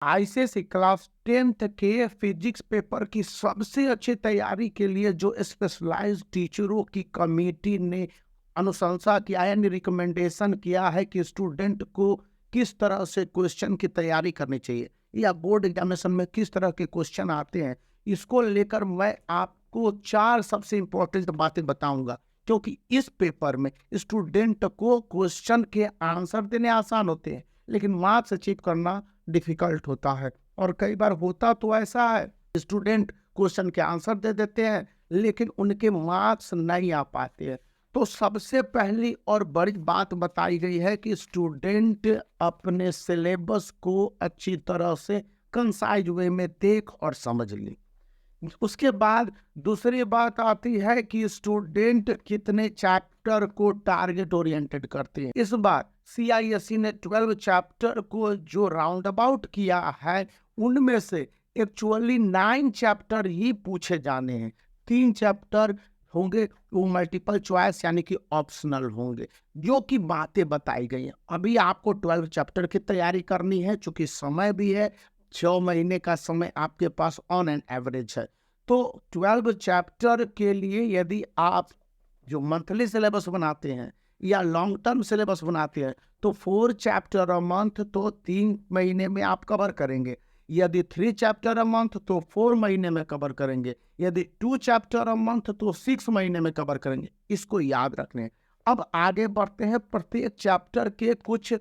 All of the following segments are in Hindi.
आईसीएसई क्लास 10th के फिजिक्स पेपर की सबसे अच्छी तैयारी के लिए जो स्पेशलाइज्ड टीचरों की कमेटी ने अनुशंसा किया है, यानी रिकमेंडेशन किया है कि स्टूडेंट को किस तरह से क्वेश्चन की तैयारी करनी चाहिए या बोर्ड एग्जामिनेशन में किस तरह के क्वेश्चन आते हैं, इसको लेकर मैं आपको 4 सबसे इंपॉर्टेंट बातें बताऊंगा। क्योंकि इस पेपर में स्टूडेंट को क्वेश्चन के आंसर देने आसान होते हैं, लेकिन मार्क्स अचीव करना डिफिकल्ट होता है। और कई बार होता तो ऐसा है, स्टूडेंट क्वेश्चन के आंसर दे देते हैं लेकिन उनके मार्क्स नहीं आ पाते हैं। तो सबसे पहली और बड़ी बात बताई गई है कि स्टूडेंट अपने सिलेबस को अच्छी तरह से कंसाइज वे में देख और समझ ले। उसके बाद दूसरी बात आती है कि स्टूडेंट कितने चैप्टर को टारगेट ओरिएंटेड करते हैं। इस बार सीआईएससी ने 12 चैप्टर को जो राउंड अबाउट किया है, उनमें से एक्चुअली 9 चैप्टर ही पूछे जाने हैं। 3 चैप्टर होंगे वो मल्टीपल चॉइस यानी कि ऑप्शनल होंगे, जो कि बातें बताई गई हैं। अभी आपको 12 चैप्टर की तैयारी करनी है, चूंकि समय भी है, 6 महीने का समय आपके पास ऑन एन एवरेज है। तो 12 चैप्टर के लिए यदि आप जो मंथली सिलेबस बनाते हैं या लॉन्ग टर्म सिलेबस बनाते हैं तो 4 चैप्टर अ मंथ तो 3 महीने में आप कवर करेंगे। यदि 3 चैप्टर अ मंथ तो 4 महीने में कवर करेंगे। यदि 2 चैप्टर अ मंथ तो 6 महीने में कवर करेंगे। इसको याद रखने। अब आगे बढ़ते हैं। प्रत्येक चैप्टर के कुछ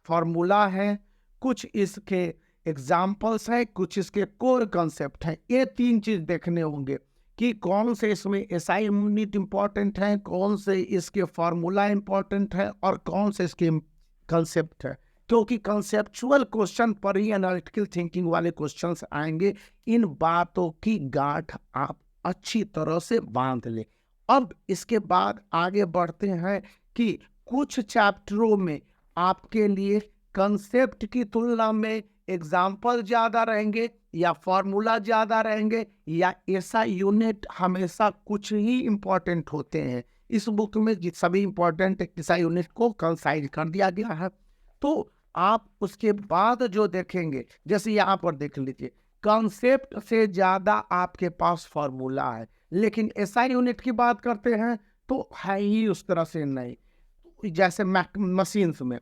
फॉर्मूला है, कुछ इसके एग्जाम्पल्स हैं, कुछ इसके कोर कंसेप्ट हैं। ये 3 चीज देखने होंगे कि कौन से इसमें एसआई यूनिट इंपॉर्टेंट है, कौन से इसके फॉर्मूला इंपॉर्टेंट है और कौन से इसके कंसेप्ट है। क्योंकि कंसेप्चुअल क्वेश्चन पर ही एनालिटिकल थिंकिंग वाले क्वेश्चंस आएंगे। इन बातों की गांठ आप अच्छी तरह से बांध ले। अब इसके बाद आगे बढ़ते हैं कि कुछ चैप्टरों में आपके लिए कंसेप्ट की तुलना में एग्जाम्पल ज्यादा रहेंगे या फॉर्मूला ज्यादा रहेंगे या ऐसा यूनिट हमेशा कुछ ही इंपॉर्टेंट होते हैं। इस बुक में सभी इंपॉर्टेंट ऐसा यूनिट को कंसाइज कर दिया गया है। तो आप उसके बाद जो देखेंगे, जैसे यहाँ पर देख लीजिए, कंसेप्ट से ज्यादा आपके पास फॉर्मूला है, लेकिन ऐसा यूनिट की बात करते हैं तो है ही उस तरह से नहीं। जैसे मशीन्स में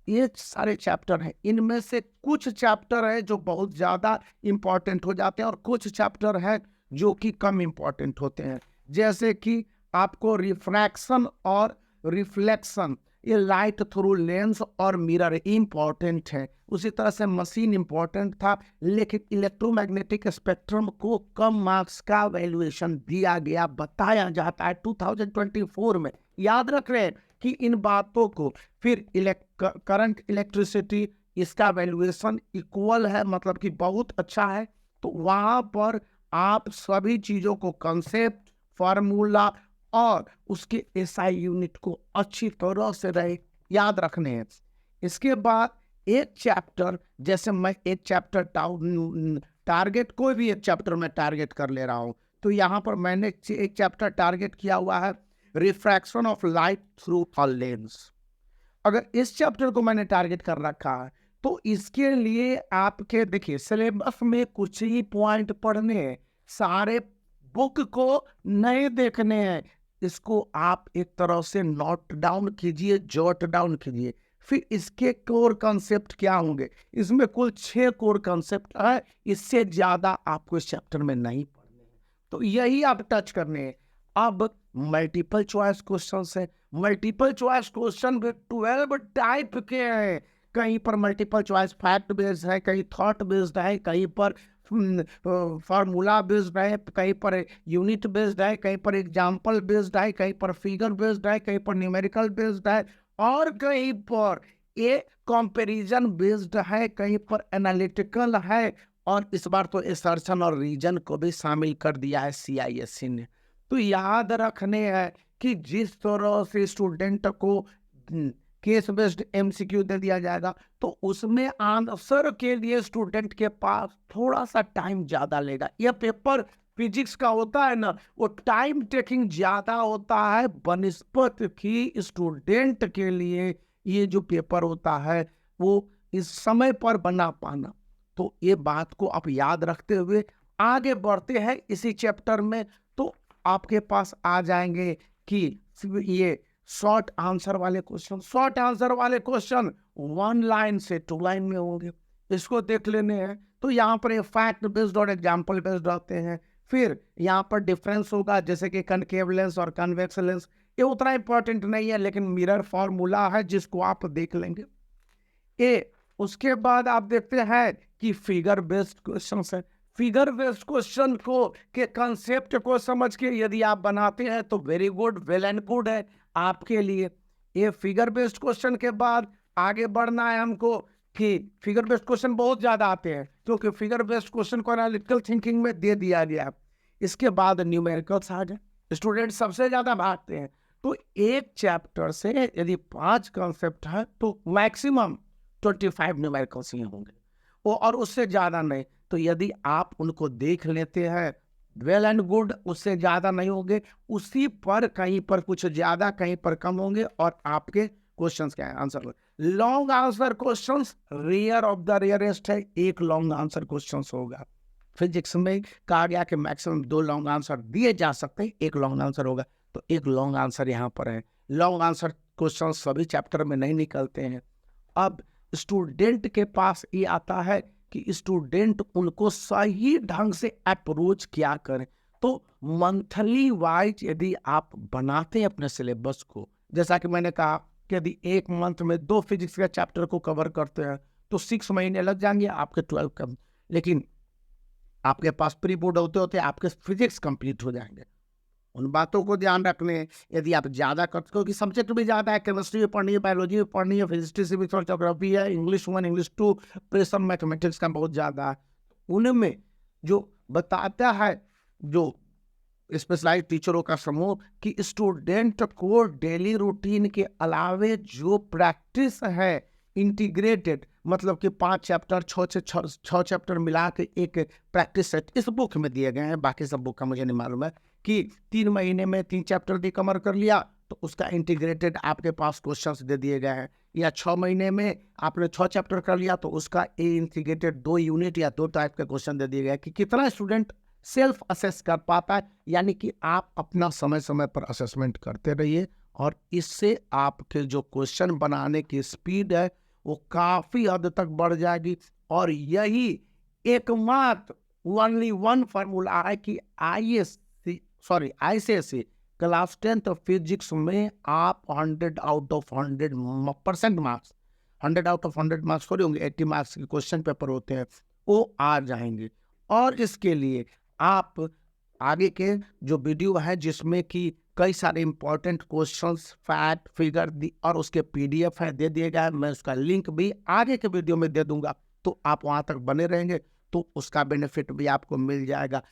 ये सारे चैप्टर हैं, इनमें से कुछ चैप्टर है जो बहुत ज़्यादा इंपॉर्टेंट हो जाते हैं और कुछ चैप्टर है जो कि कम इंपॉर्टेंट होते हैं। जैसे कि आपको रिफ्रैक्शन और रिफ्लेक्शन, ये लाइट थ्रू लेंस और मिरर इंपॉर्टेंट है। उसी तरह से मशीन इंपॉर्टेंट था, लेकिन इलेक्ट्रोमैग्नेटिक स्पेक्ट्रम को कम मार्क्स का वैल्यूएशन दिया गया, बताया जाता है 2024 में। याद रख रहे हैं कि इन बातों को। फिर करंट इलेक्ट्रिसिटी, इसका वैल्यूएशन इक्वल है, मतलब कि बहुत अच्छा है। तो वहां पर आप सभी चीजों को, कंसेप्ट, फार्मूला और उसके एसआई यूनिट को अच्छी तरह से याद रखने हैं। इसके बाद एक चैप्टर, जैसे मैं एक चैप्टर टारगेट, कोई भी एक चैप्टर में टारगेट कर ले रहा हूं, तो यहाँ पर मैंने एक चैप्टर टारगेट किया हुआ है, refraction of light through a lens. अगर इस चैप्टर को मैंने टारगेट कर रखा है तो इसके लिए आपके देखिए सिलेबस में कुछ ही पॉइंट पढ़ने हैं, सारे बुक को नहीं देखने हैं। इसको आप एक तरह से नोट डाउन कीजिए, जॉट डाउन कीजिए। फिर इसके कोर कंसेप्ट क्या होंगे, इसमें कुल 6 कोर कंसेप्ट है, इससे ज्यादा आपको इस चैप्टर में नहीं पढ़ने हैं। तो यही आप टच करने हैं। अब मल्टीपल चॉइस क्वेश्चंस है। मल्टीपल चॉइस क्वेश्चन भी 12 टाइप के हैं। कहीं पर मल्टीपल चॉइस फैक्ट बेस्ड है, कहीं थॉट बेस्ड है, कहीं पर फार्मूला बेस्ड है, कहीं पर यूनिट बेस्ड है, कहीं पर एग्जाम्पल बेस्ड है, कहीं पर फिगर बेस्ड है, कहीं पर न्यूमेरिकल बेस्ड है और कहीं पर ये कंपैरिजन बेस्ड है, कहीं पर एनालिटिकल है। और इस बार तो असर्शन और रीजन को भी शामिल कर दिया है सीआईएससी ने। तो याद रखने हैं कि जिस तरह से स्टूडेंट को केस बेस्ड एमसीक्यू दे दिया जाएगा तो उसमें आंसर के लिए स्टूडेंट के पास थोड़ा सा टाइम ज्यादा लेगा। यह पेपर फिजिक्स का होता है ना, वो टाइम टेकिंग ज्यादा होता है बनिस्बत की स्टूडेंट के लिए। ये जो पेपर होता है वो इस समय पर बना पाना तो ये बात को आप याद रखते हुए आगे बढ़ते हैं इसी चैप्टर में, तो आपके पास आ जाएंगे कि ये शॉर्ट आंसर वाले क्वेश्चन। शॉर्ट आंसर वाले क्वेश्चन 1 लाइन से 2 लाइन में होंगे, इसको देख लेने हैं। तो यहाँ पर फैक्ट बेस्ड और एग्जाम्पल बेस्ड रहते हैं। फिर यहाँ पर डिफरेंस होगा, जैसे कि कनकेव लेंस और कन्वेक्स लेंस, ये उतना इंपॉर्टेंट नहीं है, लेकिन मिरर फॉर्मूला है जिसको आप देख लेंगे। उसके बाद आप देखते हैं कि फिगर बेस्ड क्वेश्चन है। फिगर बेस्ड क्वेश्चन को के कंसेप्ट को समझ के यदि आप बनाते हैं तो very good, well and good है आपके लिए। ये फिगर बेस्ड क्वेश्चन के बाद आगे बढ़ना है हमको कि फिगर बेस्ड क्वेश्चन बहुत ज्यादा आते हैं, क्योंकि फिगर बेस्ड क्वेश्चन को एनालिटिकल थिंकिंग में दे दिया गया। इसके बाद न्यूमेरिकल्स आ जाए, स्टूडेंट सबसे ज्यादा भागते हैं। तो एक चैप्टर से यदि 5 कंसेप्ट है तो मैक्सिमम 25 न्यूमेरिकल्स ही होंगे, और उससे ज्यादा नहीं। तो यदि आप उनको देख लेते हैं, वेल एंड गुड, उससे ज्यादा नहीं होंगे, उसी पर कहीं पर कुछ ज्यादा कहीं पर कम होंगे, और आपके क्वेश्चंस क्या है answer. Long answer questions rare of the rarest है, एक लॉन्ग आंसर क्वेश्चंस होगा। फिजिक्स में कहा गया कि मैक्सिमम 2 लॉन्ग आंसर दिए जा सकते हैं, एक लॉन्ग आंसर होगा, तो एक लॉन्ग आंसर यहाँ पर है। लॉन्ग आंसर क्वेश्चन सभी चैप्टर में नहीं निकलते हैं। अब स्टूडेंट के पास ये आता है कि स्टूडेंट उनको सही ढंग से अप्रोच क्या करें। तो मंथली वाइज यदि आप बनाते हैं अपने सिलेबस को, जैसा कि मैंने कहा कि यदि एक मंथ में 2 फिजिक्स के चैप्टर को कवर करते हैं तो 6 महीने लग जाएंगे आपके 12 का, लेकिन आपके पास प्री बोर्ड होते होते आपके फिजिक्स कंप्लीट हो जाएंगे। उन बातों को ध्यान रखने। यदि आप ज़्यादा करते, क्योंकि सब्जेक्ट भी ज़्यादा है, केमिस्ट्री भी पढ़नी है, बायोलॉजी भी पढ़नी है, फिजिक्स सिविक्स और ज्योग्राफी है, इंग्लिश 1 इंग्लिश 2, प्रेशर मैथमेटिक्स का बहुत ज़्यादा है। उनमें जो बताता है जो स्पेशलाइज टीचरों का समूह कि स्टूडेंट को डेली रूटीन के अलावे जो प्रैक्टिस है इंटीग्रेटेड, मतलब कि 5 चैप्टर 6 चैप्टर मिला के एक प्रैक्टिस सेट इस बुक में दिए गए हैं। बाकी सब बुक का मुझे नहीं मालूम है कि 3 महीने में 3 चैप्टर भी कवर कर लिया तो उसका इंटीग्रेटेड आपके पास क्वेश्चंस दे दिए गए हैं, या 6 महीने में आपने 6 चैप्टर कर लिया तो उसका इंटीग्रेटेड 2 यूनिट या 2 टाइप के क्वेश्चन दे दिए गए कि कितना स्टूडेंट सेल्फ असेस कर पाता है। यानी कि आप अपना समय समय पर असेसमेंट करते रहिए, और इससे आपके जो क्वेश्चन बनाने की स्पीड है वो काफ़ी हद तक बढ़ जाएगी। और यही एकमात्र ओनली वन फार्मूला है कि आईसीएसई क्लास 10th फिजिक्स में आप 100 out of 100% marks, 100 out of 100 marks थोड़े होंगे, 80 मार्क्स के क्वेश्चन पेपर होते हैं, वो आ जाएंगे। और इसके लिए आप आगे के जो वीडियो है जिसमें कि कई सारे इंपॉर्टेंट क्वेश्चंस, फैक्ट, फिगर और उसके पीडीएफ है दे दिए गए, मैं उसका लिंक भी आगे के वीडियो में दे दूंगा, तो आप वहां तक बने रहेंगे तो उसका बेनिफिट भी आपको मिल जाएगा।